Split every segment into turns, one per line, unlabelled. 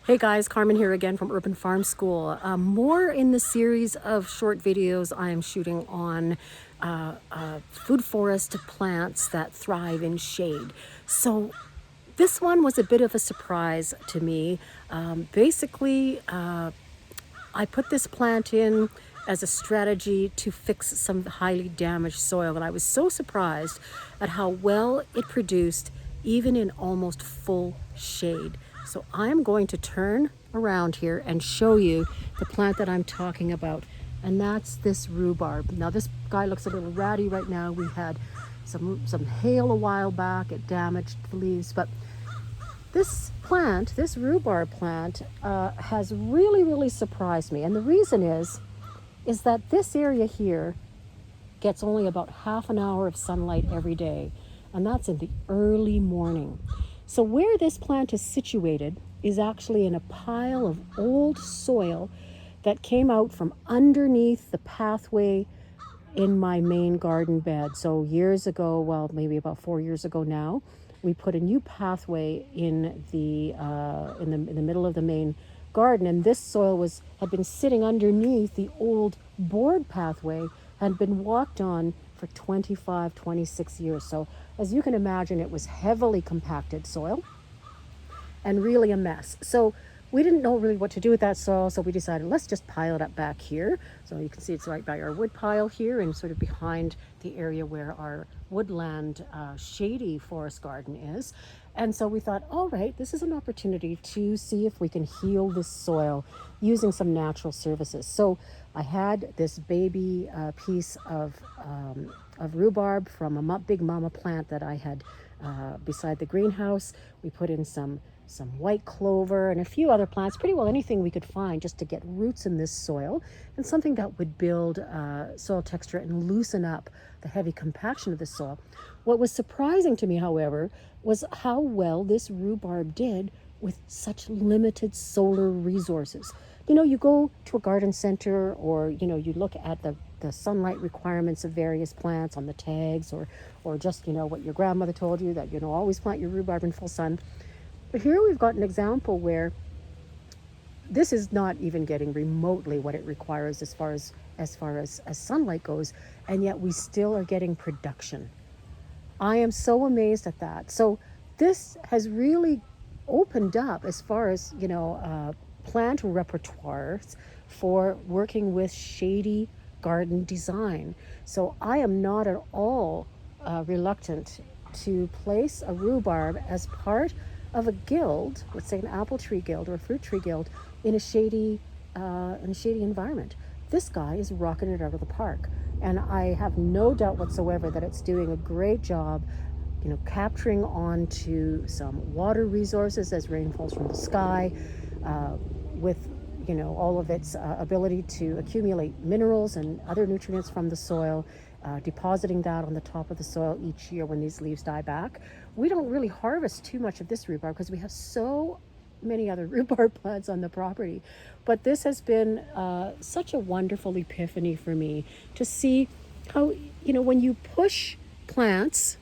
Hey guys, Carmen here again from Urban Farm School. More in the series of short videos I am shooting on food forest plants that thrive in shade. So this one was a bit of a surprise to me. I put this plant in as a strategy to fix some highly damaged soil, and I was so surprised at how well it produced even in almost full shade. So I'm going to turn around here and show you the plant that I'm talking about, and that's this rhubarb. Now this guy looks a little ratty right now. We had some hail a while back. It damaged the leaves, but this plant, this rhubarb plant, has really surprised me. And the reason is that this area here gets only about half an hour of sunlight every day, and that's in the early morning. So where this plant is situated is actually in a pile of old soil that came out from underneath the pathway in my main garden bed. So years ago, well, maybe about 4 years ago now, we put a new pathway in the middle of the main garden, and this soil had been sitting underneath the old board pathway, had been walked on for 25, 26 years. So as you can imagine, it was heavily compacted soil and really a mess. So we didn't know really what to do with that soil, so we decided let's just pile it up back here. So you can see it's right by our wood pile here and sort of behind the area where our woodland shady forest garden is. And so we thought, all right, this is an opportunity to see if we can heal this soil using some natural services. So I had this baby piece of rhubarb from a big mama plant that I had beside the greenhouse. We put in some white clover and a few other plants, pretty well anything we could find just to get roots in this soil, and something that would build soil texture and loosen up the heavy compaction of the soil. What was surprising to me, however, was how well this rhubarb did with such limited solar resources. You know, you go to a garden center, or you look at the sunlight requirements of various plants on the tags, or just what your grandmother told you, that always plant your rhubarb in full sun. But here we've got an example where this is not even getting remotely what it requires as far as sunlight goes, and yet we still are getting production. I am so amazed at that. So this has really opened up as far as plant repertoires for working with shady garden design. So I am not at all reluctant to place a rhubarb as part of a guild, let's say an apple tree guild or a fruit tree guild, in a shady environment. This guy is rocking it out of the park, and I have no doubt whatsoever that it's doing a great job, capturing onto some water resources as rain falls from the sky, with all of its ability to accumulate minerals and other nutrients from the soil, depositing that on the top of the soil each year when these leaves die back. We don't really harvest too much of this rhubarb because we have so many other rhubarb plants on the property. But this has been such a wonderful epiphany for me to see how, when you push plants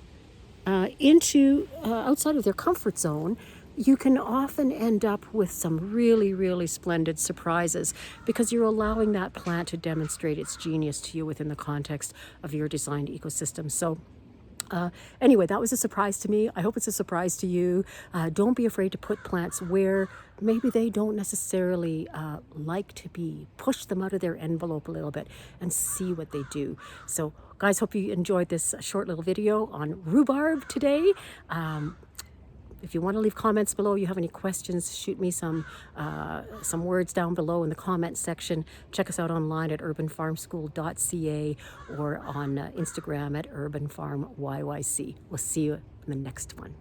into outside of their comfort zone, you can often end up with some really splendid surprises because you're allowing that plant to demonstrate its genius to you within the context of your designed ecosystem. So anyway, that was a surprise to me. I hope it's a surprise to you. Don't be afraid to put plants where maybe they don't necessarily like to be. Push them out of their envelope a little bit and see what they do. So guys, hope you enjoyed this short little video on rhubarb today. If you want to leave comments below, you have any questions, shoot me some words down below in the comment section. Check us out online at urbanfarmschool.ca or on Instagram at urbanfarmyyc. We'll see you in the next one.